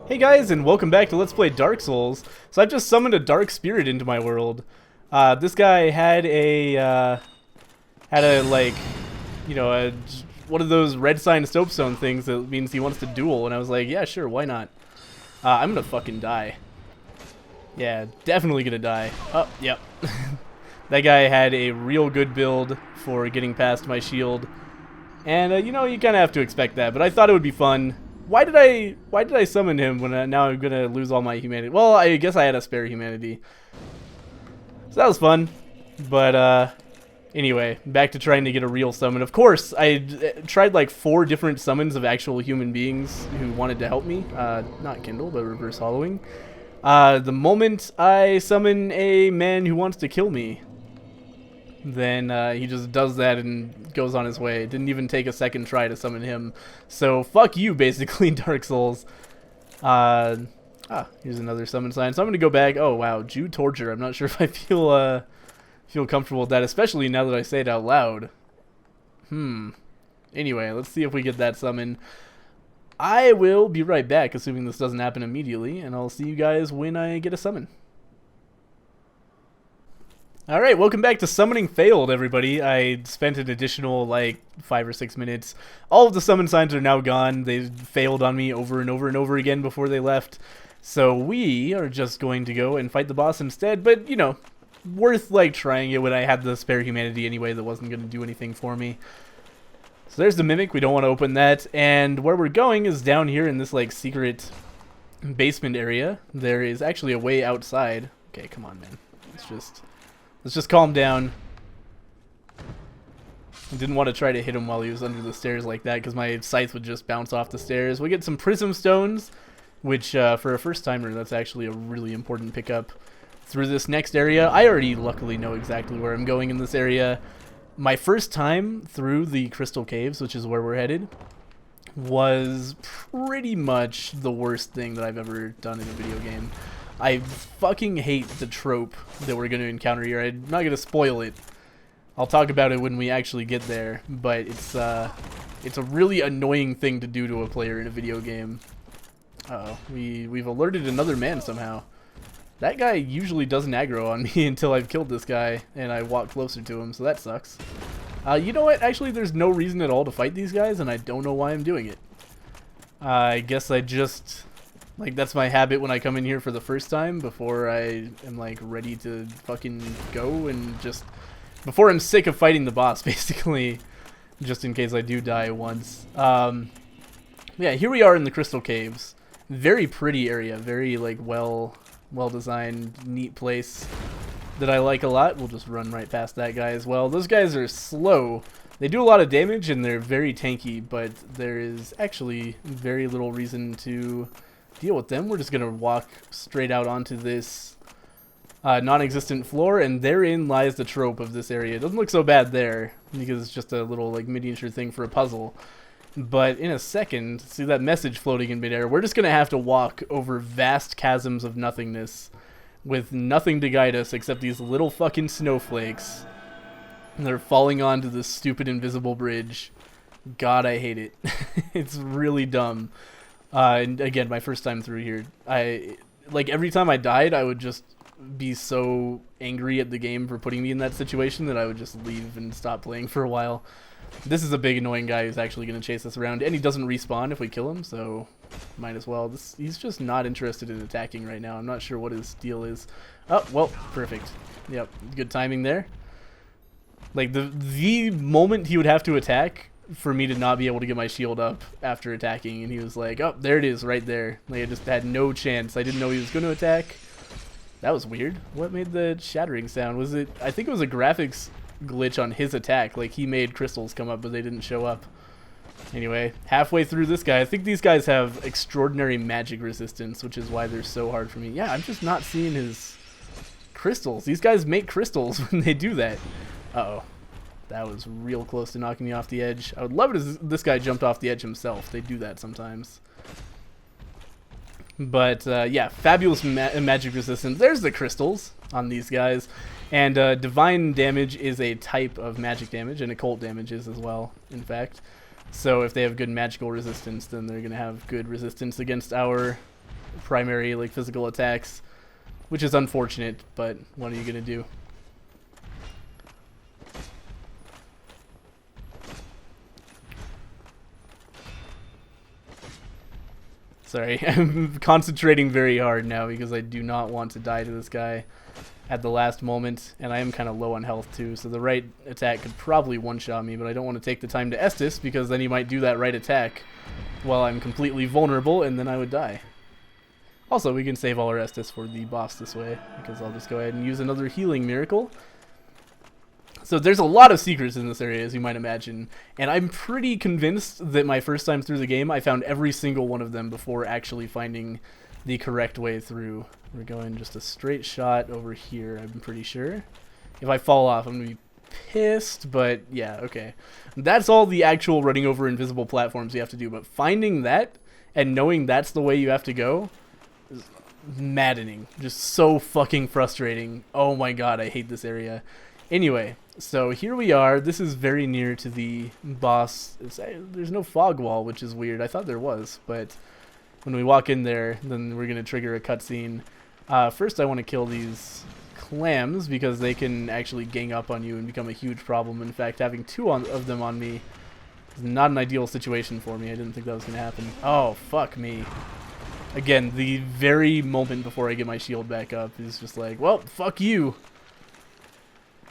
Hey guys, and welcome back to Let's Play Dark Souls. So I've just summoned a dark spirit into my world. This guy had a like, one of those red sign soapstone things that means he wants to duel, and I was like, yeah, sure, why not? I'm gonna fucking die. Yeah, definitely gonna die. Oh, yep. That guy had a real good build for getting past my shield, and you kind of have to expect that. But I thought it would be fun. Why did I summon him when now I'm gonna lose all my humanity? Well, I guess I had a spare humanity, so that was fun. But anyway, back to trying to get a real summon. Of course, I tried like 4 different summons of actual human beings who wanted to help me. Not Kindle, but reverse hollowing. The moment I summon a man who wants to kill me, then he just does that and goes on his way. It didn't even take a second try to summon him. So fuck you, basically, Dark Souls. Here's another summon sign. So I'm gonna go back. Oh wow, Jew torture. I'm not sure if I feel comfortable with that, especially now that I say it out loud. Anyway, let's see if we get that summon. I will be right back, assuming this doesn't happen immediately, and I'll see you guys when I get a summon. Alright, welcome back to Summoning Failed, everybody. I spent an additional, like, 5 or 6 minutes. All of the summon signs are now gone. They failed on me over and over and over again before they left. So we are just going to go and fight the boss instead, but, worth, like, trying it when I had the spare humanity anyway that wasn't going to do anything for me. So there's the Mimic. We don't want to open that. And where we're going is down here in this, like, secret basement area. There is actually a way outside. Okay, come on, man. Let's just calm down. I didn't want to try to hit him while he was under the stairs like that because my scythe would just bounce off the stairs. We get some prism stones, which for a first timer, that's actually a really important pickup. Through this next area, I already luckily know exactly where I'm going in this area. My first time through the Crystal Caves, which is where we're headed, was pretty much the worst thing that I've ever done in a video game. I fucking hate the trope that we're going to encounter here. I'm not going to spoil it. I'll talk about it when we actually get there, but it's a really annoying thing to do to a player in a video game. Uh-oh, we've alerted another man somehow. That guy usually doesn't aggro on me until I've killed this guy and I walk closer to him, so that sucks. You know what? Actually, there's no reason at all to fight these guys, and I don't know why I'm doing it. I guess I just... like, that's my habit when I come in here for the first time, before I am, like, ready to fucking go, and just... before I'm sick of fighting the boss, basically, just in case I do die once. Yeah, here we are in the Crystal Caves. Very pretty area, very, like, well-designed, neat place that I like a lot. We'll just run right past that guy as well. Those guys are slow. They do a lot of damage, and they're very tanky, but there is actually very little reason to deal with them. We're just gonna walk straight out onto this non-existent floor, and therein lies the trope of this area. It doesn't look so bad there because it's just a little like miniature thing for a puzzle, but in a second, see that message floating in midair, we're just gonna have to walk over vast chasms of nothingness with nothing to guide us except these little fucking snowflakes. They're falling onto this stupid invisible bridge. God, I hate it. It's really dumb. And again, my first time through here, like every time I died, I would just be so angry at the game for putting me in that situation that I would just leave and stop playing for a while. This is a big annoying guy who's actually going to chase us around, and he doesn't respawn if we kill him, so might as well. He's just not interested in attacking right now. I'm not sure what his deal is. Oh, well, perfect. Yep, good timing there. Like, the moment he would have to attack for me to not be able to get my shield up after attacking, and he was like, oh, there it is, right there. Like, I just had no chance. I didn't know he was going to attack. That was weird. What made the shattering sound? Was it... I think it was a graphics glitch on his attack. Like, he made crystals come up, but they didn't show up. Anyway, halfway through this guy, I think these guys have extraordinary magic resistance, which is why they're so hard for me. Yeah, I'm just not seeing his crystals. These guys make crystals when they do that. Uh-oh. That was real close to knocking me off the edge. I would love it if this guy jumped off the edge himself. They do that sometimes. But, yeah, fabulous magic resistance. There's the crystals on these guys. And divine damage is a type of magic damage, and occult damage is as well, in fact. So if they have good magical resistance, then they're going to have good resistance against our primary like physical attacks, which is unfortunate, but what are you gonna do? Sorry, I'm concentrating very hard now because I do not want to die to this guy at the last moment, and I am kind of low on health too, so the right attack could probably one-shot me, but I don't want to take the time to Estus because then he might do that right attack while I'm completely vulnerable, and then I would die. Also, we can save all our Estus for the boss this way, because I'll just go ahead and use another healing miracle. So there's a lot of secrets in this area, as you might imagine, and I'm pretty convinced that my first time through the game, I found every single one of them before actually finding the correct way through. We're going just a straight shot over here, I'm pretty sure. If I fall off, I'm going to be pissed, but yeah, okay. That's all the actual running over invisible platforms you have to do, but finding that and knowing that's the way you have to go is maddening. Just so fucking frustrating. Oh my god, I hate this area. Anyway, so here we are. This is very near to the boss. There's no fog wall, which is weird. I thought there was, but when we walk in there, then we're going to trigger a cutscene. First, I want to kill these clams because they can actually gang up on you and become a huge problem. In fact, having two of them on me is not an ideal situation for me. I didn't think that was going to happen. Oh, fuck me. Again, the very moment before I get my shield back up is just like, well, fuck you.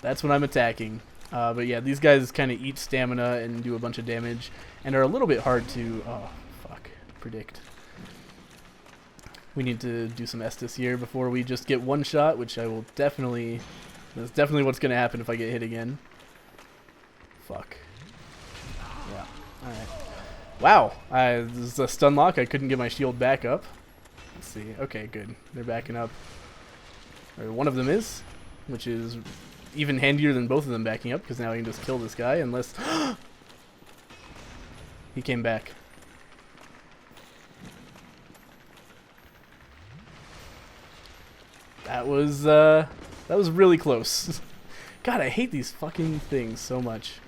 That's when I'm attacking. But yeah, these guys kind of eat stamina and do a bunch of damage and are a little bit hard to, oh, fuck, predict. We need to do some Estus here before we just get one shot, which I will definitely, that's definitely what's going to happen if I get hit again. Fuck. Yeah, alright. Wow, this is a stun lock. I couldn't get my shield back up. Let's see. Okay, good. They're backing up. Or one of them is, which is even handier than both of them backing up, because now I can just kill this guy unless he came back. That was really close. God, I hate these fucking things so much.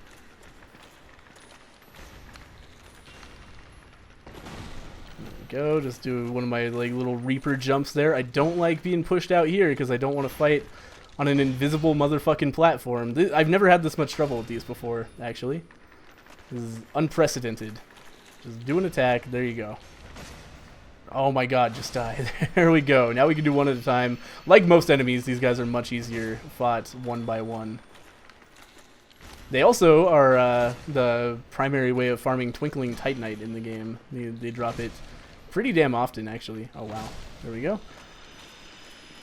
There we go. Just do one of my like little Reaper jumps there. I don't like being pushed out here because I don't want to fight on an invisible motherfucking platform. I've never had this much trouble with these before, actually. This is unprecedented. Just do an attack. There you go. Oh my god, just die. There we go. Now we can do one at a time. Like most enemies, these guys are much easier fought one by one. They also are the primary way of farming Twinkling Titanite in the game. They drop it pretty damn often, actually. Oh wow. There we go.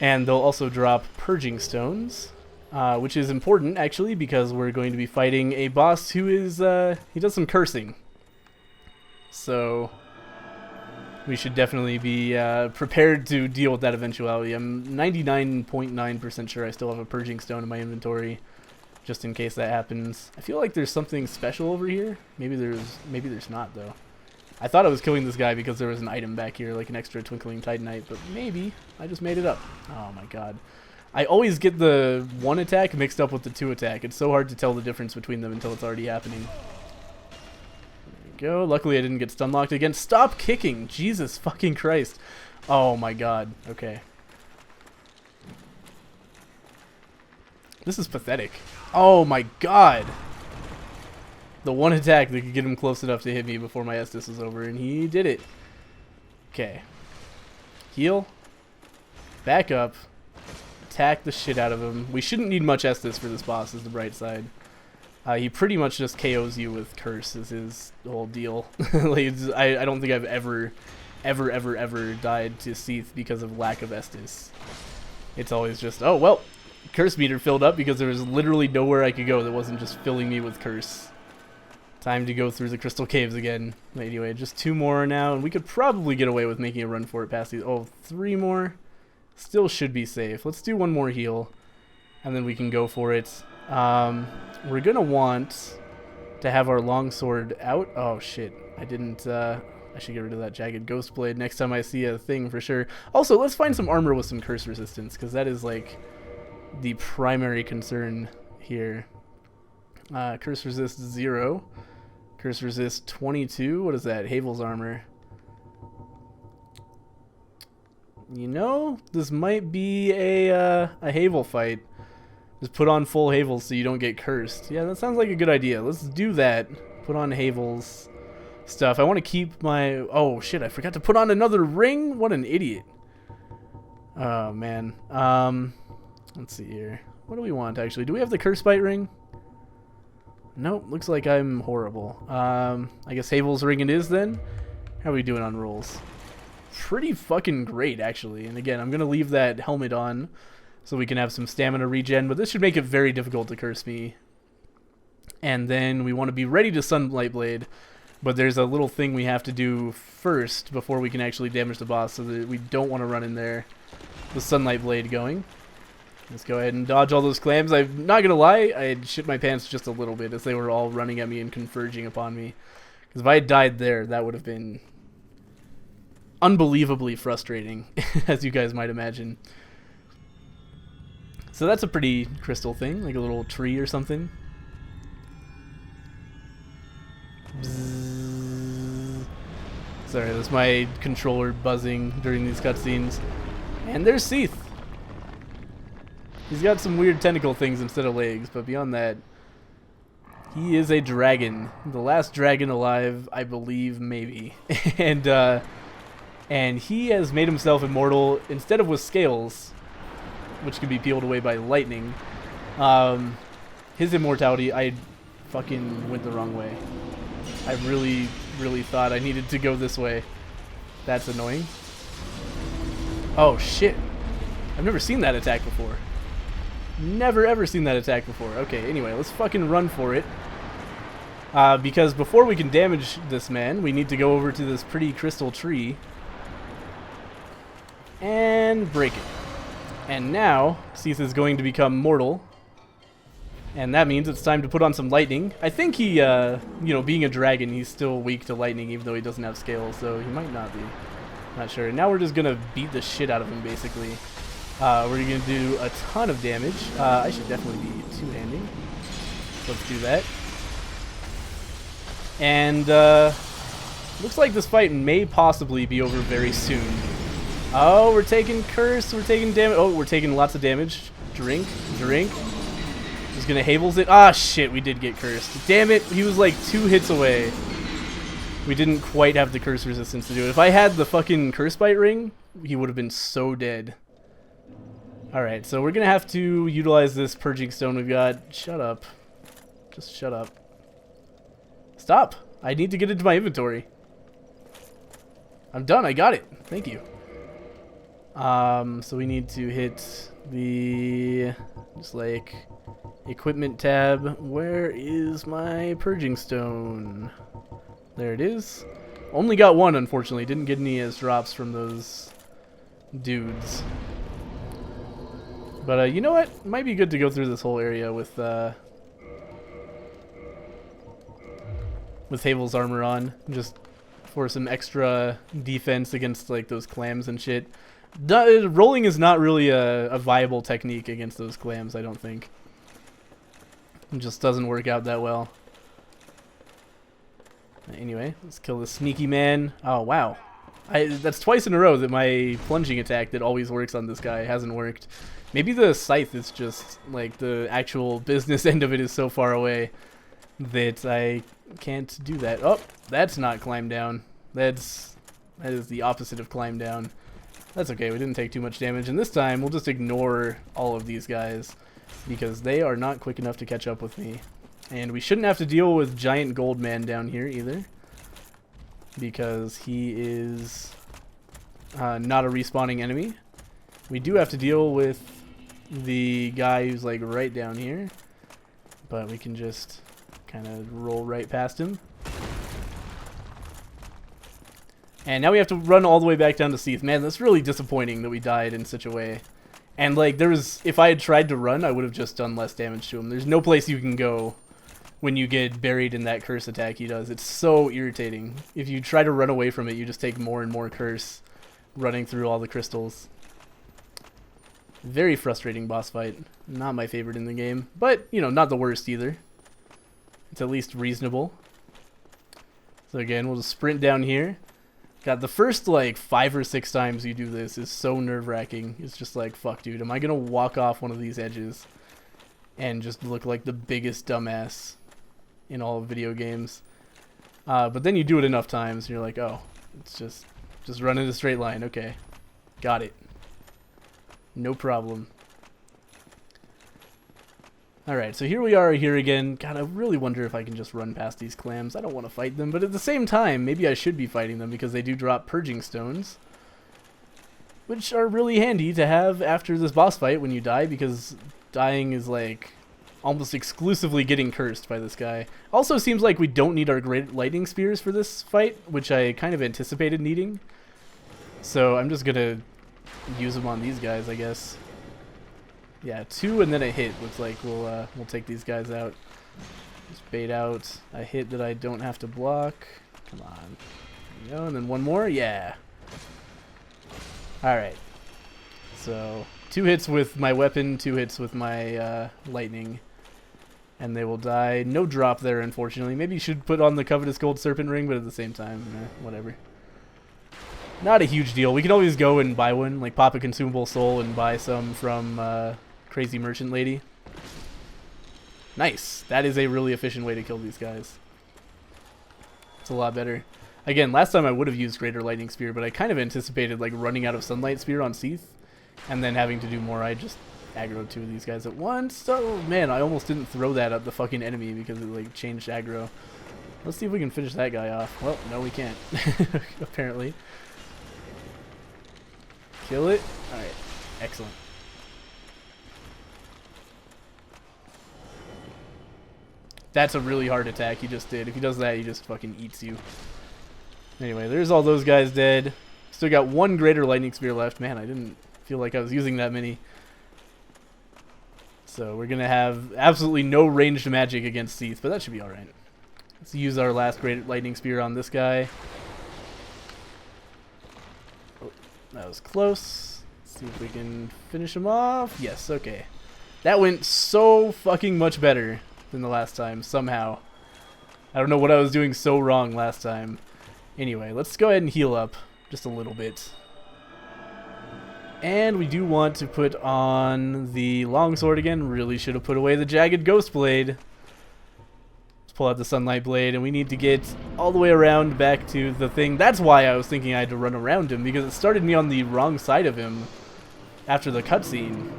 And they'll also drop Purging Stones, which is important, actually, because we're going to be fighting a boss who is, he does some cursing. So we should definitely be prepared to deal with that eventuality. I'm 99.9% sure I still have a Purging Stone in my inventory, just in case that happens. I feel like there's something special over here. Maybe there's not, though. I thought I was killing this guy because there was an item back here, like an extra Twinkling Titanite, but maybe I just made it up. Oh my god. I always get the one attack mixed up with the two attack. It's so hard to tell the difference between them until it's already happening. There we go. Luckily I didn't get stun locked again. Stop kicking! Jesus fucking Christ. Oh my god. Okay. This is pathetic. Oh my god. The one attack that could get him close enough to hit me before my Estus is over, and he did it. Okay. Heal. Back up. Attack the shit out of him. We shouldn't need much Estus for this boss, is the bright side. He pretty much just KOs you with Curse, is his whole deal. Like, I don't think I've ever died to Seath because of lack of Estus. It's always just, oh, well, Curse meter filled up because there was literally nowhere I could go that wasn't just filling me with Curse. Time to go through the crystal caves again. Anyway, just 2 more now, and we could probably get away with making a run for it past these. Oh, 3 more. Still should be safe. Let's do 1 more heal, and then we can go for it. We're gonna want to have our longsword out. Oh shit! I didn't. I should get rid of that jagged ghost blade next time I see a thing for sure. Also, let's find some armor with some curse resistance, because that is like the primary concern here. Curse resist 0. Curse resist 22. What is that? Havel's armor. You know, this might be a Havel fight. Just put on full Havels so you don't get cursed. Yeah, that sounds like a good idea. Let's do that. Put on Havels stuff. I want to keep my... Oh, shit, I forgot to put on another ring? What an idiot. Oh, man. Let's see here. What do we want, actually? Do we have the Curse Bite ring? Nope, looks like I'm horrible. I guess Havel's ring it is, then? How are we doing on rolls? Pretty fucking great, actually. And again, I'm going to leave that helmet on so we can have some stamina regen, but this should make it very difficult to curse me. And then we want to be ready to Sunlight Blade, but there's a little thing we have to do first before we can actually damage the boss, so that we don't want to run in there with Sunlight Blade going. Let's go ahead and dodge all those clams. I'm not going to lie, I shit my pants just a little bit as they were all running at me and converging upon me. Because if I had died there, that would have been unbelievably frustrating, as you guys might imagine. So that's a pretty crystal thing, like a little tree or something. Bzzz. Sorry, that's my controller buzzing during these cutscenes. And there's Seath. He's got some weird tentacle things instead of legs, but beyond that, he is a dragon. The last dragon alive, I believe, maybe. And he has made himself immortal instead of with scales, which can be peeled away by lightning. His immortality, I fucking went the wrong way. I really, really thought I needed to go this way. That's annoying. Oh, shit. I've never seen that attack before. Never, ever seen that attack before. Okay, anyway, let's fucking run for it. Because before we can damage this man, we need to go over to this pretty crystal tree and break it. And now, Seath is going to become mortal. And that means it's time to put on some lightning. I think he, you know, being a dragon, he's still weak to lightning, even though he doesn't have scales, so he might not be. Not sure. Now we're just going to beat the shit out of him, basically. We're going to do a ton of damage. I should definitely be two-handing. Let's do that. And, looks like this fight may possibly be over very soon. Oh, we're taking curse, we're taking damage. Oh, we're taking lots of damage. Drink, drink. Just gonna Havels it. Ah, shit, we did get cursed. Damn it, he was like 2 hits away. We didn't quite have the curse resistance to do it. If I had the fucking curse bite ring, he would have been so dead. Alright, so we're gonna have to utilize this purging stone we've got. Shut up. Just shut up. Stop. I need to get into my inventory. I'm done, I got it. Thank you. So we need to hit the, just like, equipment tab. Where is my purging stone? There it is. Only got one, unfortunately. Didn't get any as drops from those dudes. But, you know what? It might be good to go through this whole area with Havel's armor on, just for some extra defense against, like, those clams and shit. Rolling is not really a viable technique against those clams, I don't think. It just doesn't work out that well. Anyway, let's kill this sneaky man. Oh, wow. That's twice in a row that my plunging attack that always works on this guy hasn't worked. Maybe the Scythe is just, like, the actual business end of it is so far away that I can't do that. Oh, that's not climb down. That is the opposite of climb down. That's okay, we didn't take too much damage, and this time we'll just ignore all of these guys because they are not quick enough to catch up with me. And we shouldn't have to deal with Giant Gold Man down here either, because he is not a respawning enemy. We do have to deal with the guy who's like right down here, but we can just kind of roll right past him. And now we have to run all the way back down to Seath. Man, that's really disappointing that we died in such a way. And like, if I had tried to run, I would have just done less damage to him. There's no place you can go when you get buried in that curse attack he does. It's so irritating. If you try to run away from it, you just take more and more curse running through all the crystals. Very frustrating boss fight. Not my favorite in the game, but, you know, not the worst either. It's at least reasonable. So again, we'll just sprint down here. God, the first like 5 or 6 times you do this is so nerve-wracking. It's just like, fuck, dude, am I gonna walk off one of these edges and just look like the biggest dumbass in all of video games? But then you do it enough times, and you're like, oh, it's just run in a straight line. Okay, got it. No problem. Alright, so here we are here again. God, I really wonder if I can just run past these clams. I don't want to fight them, but at the same time, maybe I should be fighting them because they do drop purging stones, which are really handy to have after this boss fight when you die, because dying is like almost exclusively getting cursed by this guy. Also seems like we don't need our great lightning spears for this fight, which I kind of anticipated needing. So I'm just gonna use them on these guys, I guess. Yeah, 2 and then a hit. Looks like we'll take these guys out. Just bait out a hit that I don't have to block. Come on. There you go, and then 1 more. Yeah. Alright. So 2 hits with my weapon, 2 hits with my lightning. And they will die. No drop there, unfortunately. Maybe you should put on the Covetous Gold Serpent Ring, but at the same time, whatever. Not a huge deal. We can always go and buy one, like pop a consumable soul and buy some from Crazy Merchant Lady. Nice. That is a really efficient way to kill these guys. It's a lot better. Again, last time I would have used Greater Lightning Spear, but I kind of anticipated like running out of Sunlight Spear on Seath and then having to do more. I just aggroed 2 of these guys at once. Oh man, I almost didn't throw that at the fucking enemy because it like changed aggro. Let's see if we can finish that guy off. Well, no we can't. Apparently. Kill it. Alright. Excellent. That's a really hard attack he just did. If he does that, he just fucking eats you. Anyway, there's all those guys dead. Still got 1 Greater Lightning Spear left. Man, I didn't feel like I was using that many. So we're going to have absolutely no ranged magic against Seath, but that should be alright. Let's use our last Greater Lightning Spear on this guy. Oh, that was close. Let's see if we can finish him off. Yes, okay. That went so fucking much better than the last time, somehow. I don't know what I was doing so wrong last time. Anyway, let's go ahead and heal up just a little bit. And we do want to put on the longsword again. Really should have put away the jagged ghost blade. Let's pull out the sunlight blade, and we need to get all the way around back to the thing. That's why I was thinking I had to run around him, because it started me on the wrong side of him after the cutscene.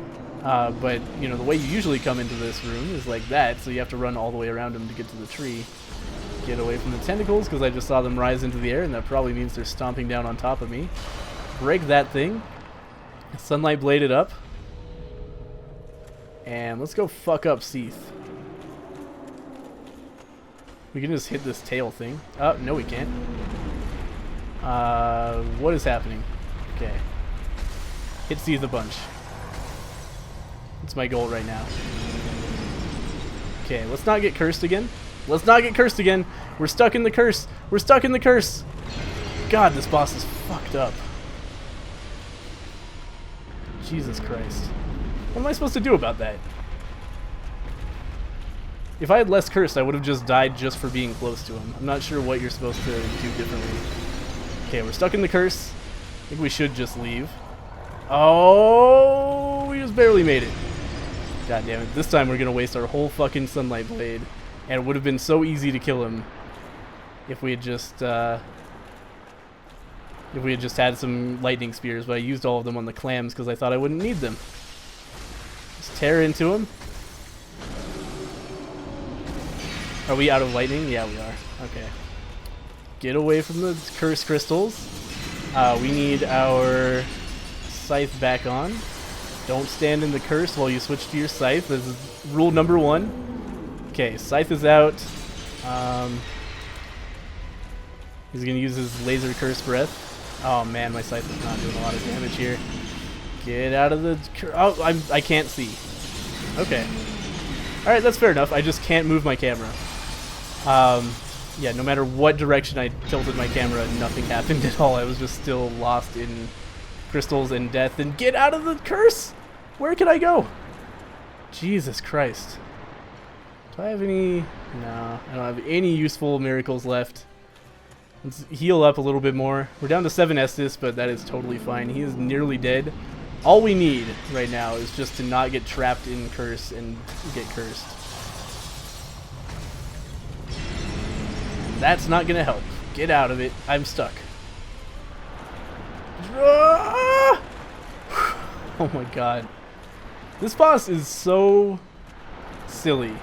But, you know, the way you usually come into this room is like that, so you have to run all the way around him to get to the tree. Get away from the tentacles, because I just saw them rise into the air, and that probably means they're stomping down on top of me. Break that thing. Sunlight blade it up. And let's go fuck up Seath. We can just hit this tail thing. Oh, no we can't. What is happening? Okay. Hit Seath a bunch. That's my goal right now. Okay, let's not get cursed again. Let's not get cursed again. We're stuck in the curse. We're stuck in the curse. God, this boss is fucked up. Jesus Christ. What am I supposed to do about that? If I had less curse, I would have just died just for being close to him. I'm not sure what you're supposed to do differently. Okay, we're stuck in the curse. I think we should just leave. Oh, we just barely made it. God damn it. This time we're going to waste our whole fucking sunlight blade. And it would have been so easy to kill him if we had just had some lightning spears, but I used all of them on the clams because I thought I wouldn't need them. Just tear into him. Are we out of lightning? Yeah, we are. Okay. Get away from the curse crystals. We need our scythe back on. Don't stand in the curse while you switch to your scythe. This is rule number 1. Okay, scythe is out. He's going to use his laser curse breath. Oh man, my scythe is not doing a lot of damage here. Get out of the... Oh, I can't see. Okay. Alright, that's fair enough. I just can't move my camera. Yeah, no matter what direction I tilted my camera, nothing happened at all. I was just still lost in crystals and death. And get out of the curse! Where can I go? Jesus Christ. Do I have any... No, I don't have any useful miracles left. Let's heal up a little bit more. We're down to 7 Estus, but that is totally fine. He is nearly dead. All we need right now is just to not get trapped in Curse and get cursed. That's not gonna help. Get out of it. I'm stuck. Oh my god. This boss is so silly.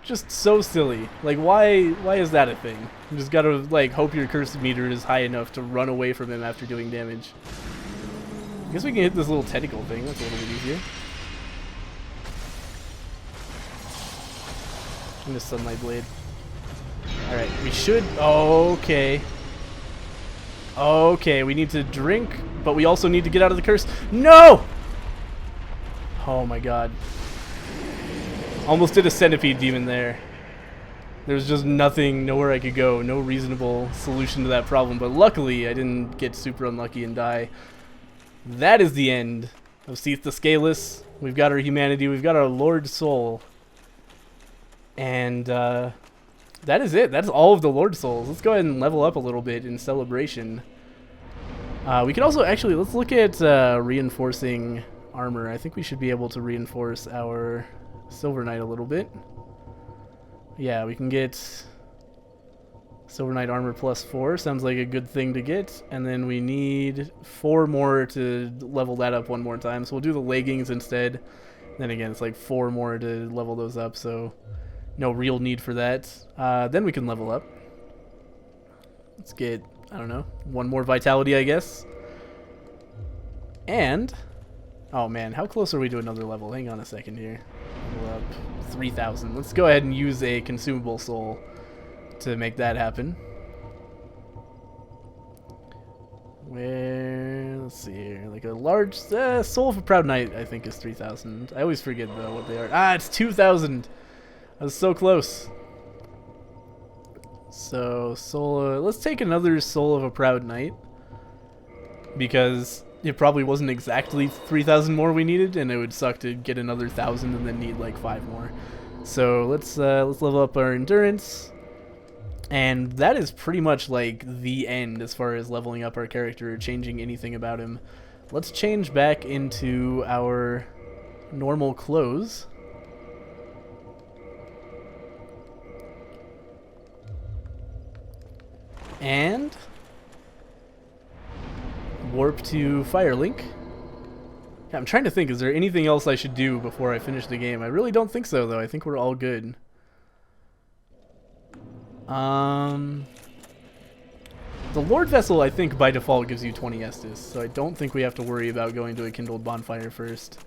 Just so silly. Like, why is that a thing? You just gotta, like, hope your curse meter is high enough to run away from him after doing damage. I guess we can hit this little tentacle thing. That's a little bit easier. And this Sunlight Blade. Alright, we should... Okay. Okay, we need to drink, but we also need to get out of the curse. No! Oh my god. Almost did a centipede demon there. There's just nothing, nowhere I could go, no reasonable solution to that problem, but luckily I didn't get super unlucky and die. That is the end of Seath the Scaleless. We've got our humanity, we've got our Lord Soul. And that is it. That's all of the Lord Souls. Let's go ahead and level up a little bit in celebration. We can also actually, let's look at reinforcing armor. I think we should be able to reinforce our Silver Knight a little bit. Yeah, we can get Silver Knight armor +4. Sounds like a good thing to get. And then we need 4 more to level that up one more time. So we'll do the leggings instead. Then again, it's like 4 more to level those up, so no real need for that. Then we can level up. Let's get, I don't know, 1 more vitality, I guess. And, oh man, how close are we to another level? Hang on a second here. Level up 3,000. Let's go ahead and use a consumable soul to make that happen. Where, let's see here, like a large soul of a proud knight, I think is 3,000. I always forget though what they are. Ah, it's 2,000. I was so close. So soul, let's take another soul of a proud knight, because it probably wasn't exactly 3,000 more we needed, and it would suck to get another 1,000 and then need like 5 more. So let's level up our endurance, and that is pretty much like the end as far as leveling up our character or changing anything about him. Let's change back into our normal clothes. And warp to Firelink. Yeah, I'm trying to think, is there anything else I should do before I finish the game? I really don't think so, though. I think we're all good. The Lord Vessel, I think, by default gives you 20 Estus, so I don't think we have to worry about going to a Kindled Bonfire first.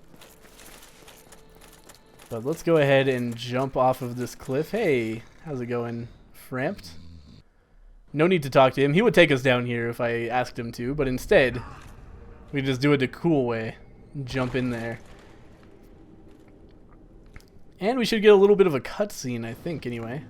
But let's go ahead and jump off of this cliff. Hey, how's it going, Framped? No need to talk to him. He would take us down here if I asked him to, but instead, we just do it the cool way. Jump in there. And we should get a little bit of a cutscene, I think, anyway.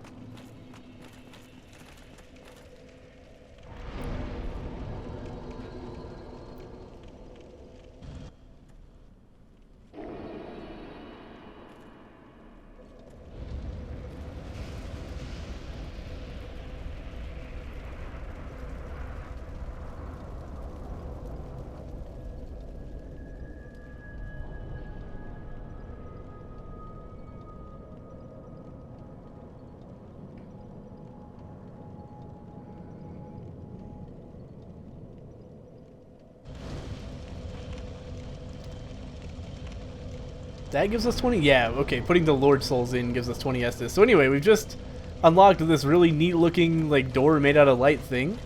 That gives us 20? Yeah, okay, putting the Lord Souls in gives us 20 Estus. So anyway, we've just unlocked this really neat looking like door made out of light thing.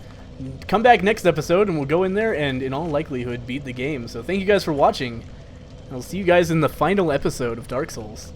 Come back next episode and we'll go in there and in all likelihood beat the game. So thank you guys for watching. I'll see you guys in the final episode of Dark Souls.